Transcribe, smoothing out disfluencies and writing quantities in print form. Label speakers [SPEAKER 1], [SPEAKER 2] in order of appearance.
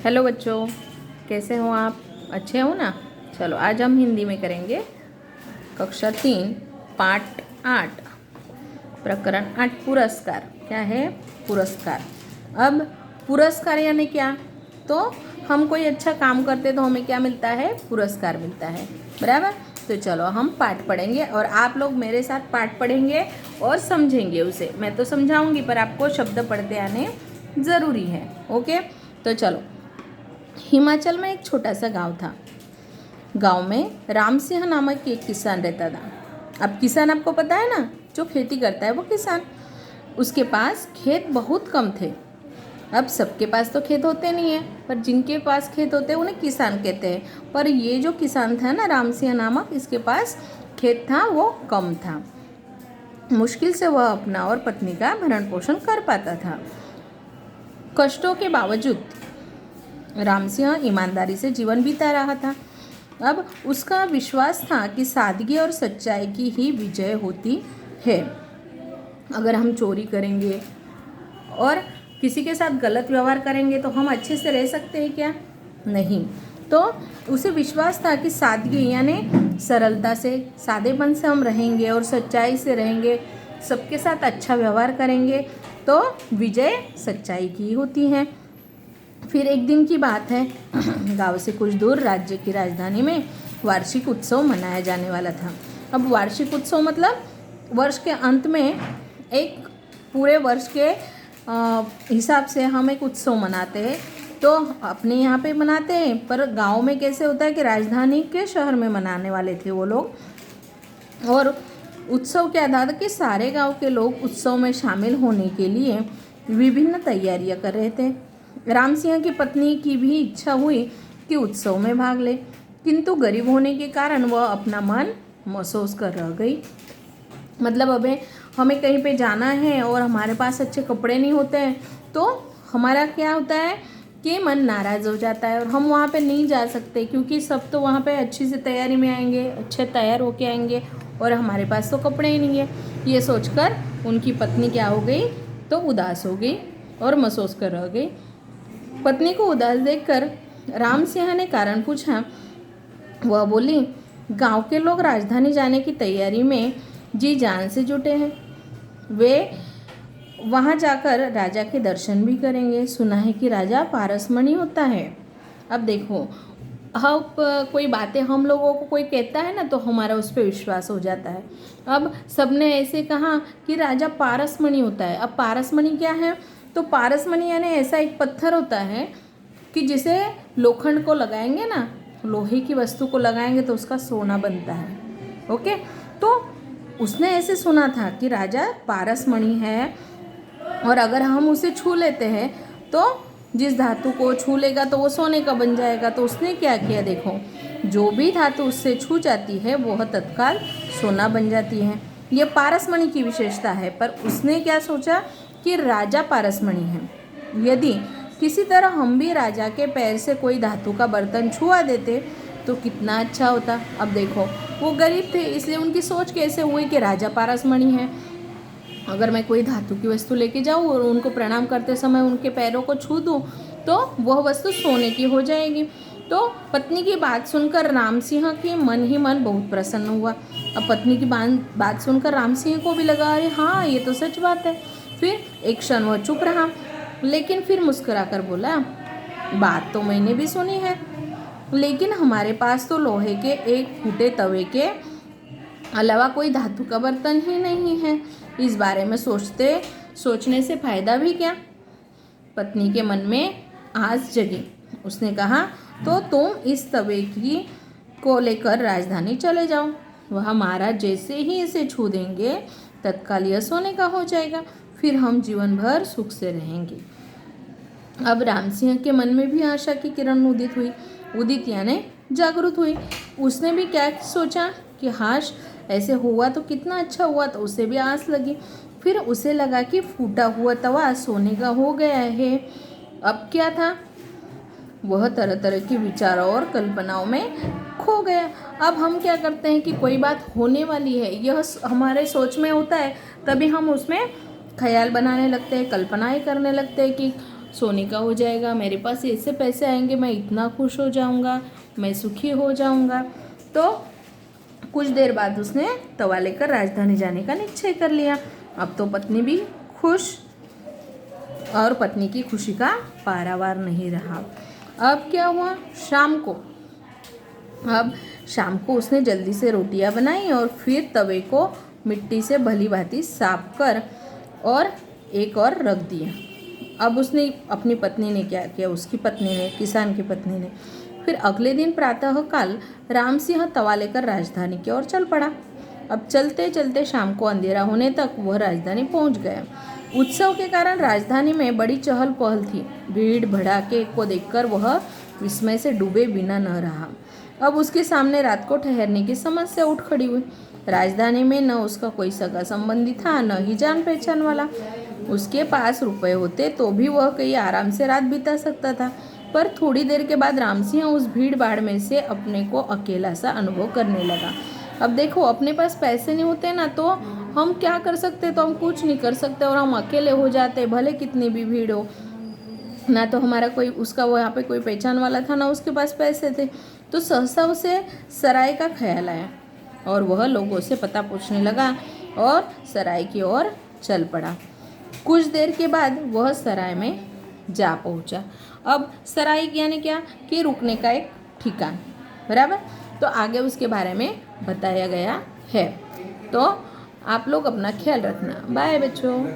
[SPEAKER 1] Hello बच्चों, कैसे हो आप? अच्छे हो ना? चलो आज हम हिंदी में करेंगे कक्षा 3 पाठ 8 प्रकरण 8 पुरस्कार। क्या है? पुरस्कार। अब पुरस्कार यानी क्या? तो हम कोई अच्छा काम करते तो हमें क्या मिलता है? पुरस्कार मिलता है, बराबर। तो चलो हम पाठ पढ़ेंगे और आप लोग मेरे साथ पाठ पढ़ेंगे और समझेंगे उसे। मैं तो समझाऊंगी पर आपको शब्द पढ़ते आने ज़रूरी है। ओके, तो चलो। हिमाचल में एक छोटा सा गांव था। गांव में राम सिंह नामक एक किसान रहता था। अब किसान आपको पता है ना, जो खेती करता है वो किसान। उसके पास खेत बहुत कम थे। अब सबके पास तो खेत होते नहीं है, पर जिनके पास खेत होते हैं उन्हें किसान कहते हैं। पर ये जो किसान था ना, राम सिंह नामक, इसके पास खेत था वो कम था। मुश्किल से वह अपना और पत्नी का भरण पोषण कर पाता था। कष्टों के बावजूद राम सिंह ईमानदारी से जीवन बिता रहा था। अब उसका विश्वास था कि सादगी और सच्चाई की ही विजय होती है। अगर हम चोरी करेंगे और किसी के साथ गलत व्यवहार करेंगे तो हम अच्छे से रह सकते हैं क्या? नहीं। तो उसे विश्वास था कि सादगी यानी सरलता से, सादेपन से हम रहेंगे और सच्चाई से रहेंगे, सबके साथ अच्छा व्यवहार करेंगे तो विजय सच्चाई की होती है। फिर एक दिन की बात है, गांव से कुछ दूर राज्य की राजधानी में वार्षिक उत्सव मनाया जाने वाला था। अब वार्षिक उत्सव मतलब वर्ष के अंत में एक पूरे वर्ष के हिसाब से हम एक उत्सव मनाते हैं। तो अपने यहाँ पे मनाते हैं, पर गांव में कैसे होता है कि राजधानी के शहर में मनाने वाले थे वो लोग। और उत्सव क्या था कि सारे गांव के लोग उत्सव में शामिल होने के लिए विभिन्न तैयारियां कर रहे थे। राम सिंह की पत्नी की भी इच्छा हुई कि उत्सव में भाग ले, किंतु गरीब होने के कारण वह अपना मन महसूस कर रह गई। मतलब अबे हमें कहीं पे जाना है और हमारे पास अच्छे कपड़े नहीं होते हैं तो हमारा क्या होता है कि मन नाराज़ हो जाता है और हम वहाँ पे नहीं जा सकते, क्योंकि सब तो वहाँ पे अच्छी सी तैयारी में आएंगे, अच्छे तैयार होके आएंगे और हमारे पास तो कपड़े ही नहीं है। ये सोचकर उनकी पत्नी क्या हो गई, तो उदास हो गई और महसूस कर रह गई। पत्नी को उदास देखकर राम सिंह ने कारण पूछा। वह बोली, गांव के लोग राजधानी जाने की तैयारी में जी जान से जुटे हैं। वे वहां जाकर राजा के दर्शन भी करेंगे। सुना है कि राजा पारसमणि होता है। अब देखो, अब कोई बातें हम लोगों को कोई कहता है ना तो हमारा उस पर विश्वास हो जाता है। अब सबने ऐसे कहा कि राजा पारसमणि होता है। अब पारसमणि क्या है? तो पारसमणि यानी ऐसा एक पत्थर होता है कि जिसे लोखंड को लगाएंगे ना, लोहे की वस्तु को लगाएंगे तो उसका सोना बनता है। ओके, तो उसने ऐसे सुना था कि राजा पारसमणि है और अगर हम उसे छू लेते हैं तो जिस धातु को छू लेगा तो वो सोने का बन जाएगा। तो उसने क्या किया, देखो, जो भी धातु उससे छू जाती है वह तत्काल सोना बन जाती है। ये पारसमणि की विशेषता है। पर उसने क्या सोचा कि राजा पारसमणि है, यदि किसी तरह हम भी राजा के पैर से कोई धातु का बर्तन छुआ देते तो कितना अच्छा होता। अब देखो, वो गरीब थे इसलिए उनकी सोच कैसे हुई कि राजा पारसमणि है, अगर मैं कोई धातु की वस्तु लेके जाऊँ और उनको प्रणाम करते समय उनके पैरों को छू दूँ तो वह वस्तु सोने की हो जाएगी। तो पत्नी की बात सुनकर राम सिंह के मन ही मन बहुत प्रसन्न हुआ। अब पत्नी की बात सुनकर राम सिंह को भी लगा, अरे हाँ, ये तो सच बात है। फिर एक क्षण वह चुप रहा, लेकिन फिर मुस्कुरा कर बोला, बात तो मैंने भी सुनी है, लेकिन हमारे पास तो लोहे के एक फूटे तवे के अलावा कोई धातु का बर्तन ही नहीं है। इस बारे में सोचने से फायदा भी क्या? पत्नी के मन में आस जगी। उसने कहा, तो तुम इस तवे की को लेकर राजधानी चले जाओ। वह महाराज जैसे ही इसे छू देंगे तत्काल यह सोने का हो जाएगा। फिर हम जीवन भर सुख से रहेंगे। अब राम सिंह के मन में भी आशा की किरण उदित यानी जागृत हुई। उसने भी क्या सोचा कि हाश ऐसे हुआ तो कितना अच्छा हुआ। तो उसे भी आस लगी। फिर उसे लगा कि फूटा हुआ तवा सोने का हो गया है। अब क्या था? वह तरह तरह के विचारों और कल्पनाओं में खो गया। अब हम क्या करते हैं कि कोई बात होने वाली है, यह हमारे सोच में होता है, तभी हम उसमें ख्याल बनाने लगते हैं, कल्पनाएं करने लगते हैं कि सोने का हो जाएगा, मेरे पास ऐसे पैसे आएंगे, मैं इतना खुश हो जाऊंगा, मैं सुखी हो जाऊंगा। तो कुछ देर बाद उसने तवा लेकर राजधानी जाने का निश्चय कर लिया। अब तो पत्नी भी खुश और पत्नी की खुशी का पारावार नहीं रहा। अब क्या हुआ, शाम को उसने जल्दी से रोटियां बनाई और फिर तवे को मिट्टी से भली भांति साफ कर और एक और रख दिया। अब उसने अपनी पत्नी ने क्या किया, उसकी पत्नी ने, किसान की पत्नी ने, फिर अगले दिन प्रातःकाल राम सिंह तवा लेकर राजधानी की ओर चल पड़ा। अब चलते चलते शाम को अंधेरा होने तक वह राजधानी पहुंच गया। उत्सव के कारण राजधानी में बड़ी चहल पहल थी। भीड़ भड़ाके को देखकर वह विस्मय से डूबे बिना न रहा। अब उसके सामने रात को ठहरने की समस्या उठ खड़ी हुई। राजधानी में न उसका कोई सगा संबंधी था, न ही जान पहचान वाला। उसके पास रुपए होते तो भी वह कहीं आराम से रात बिता सकता था। पर थोड़ी देर के बाद राम सिंह उस भीड़ भाड़ में से अपने को अकेला सा अनुभव करने लगा। अब देखो, अपने पास पैसे नहीं होते ना तो हम क्या कर सकते, तो हम कुछ नहीं कर सकते और हम अकेले हो जाते, भले कितनी भी भीड़ हो। ना तो हमारा कोई, उसका वो यहाँ पे कोई पहचान वाला था, ना उसके पास पैसे थे। तो सहसा उसे सराय का ख्याल आया और वह लोगों से पता पूछने लगा और सराय की ओर चल पड़ा। कुछ देर के बाद वह सराय में जा पहुंचा। अब सराय यानी क्या कि रुकने का एक ठिकान, बराबर। तो आगे उसके बारे में बताया गया है। तो आप लोग अपना ख्याल रखना। बाय बच्चों।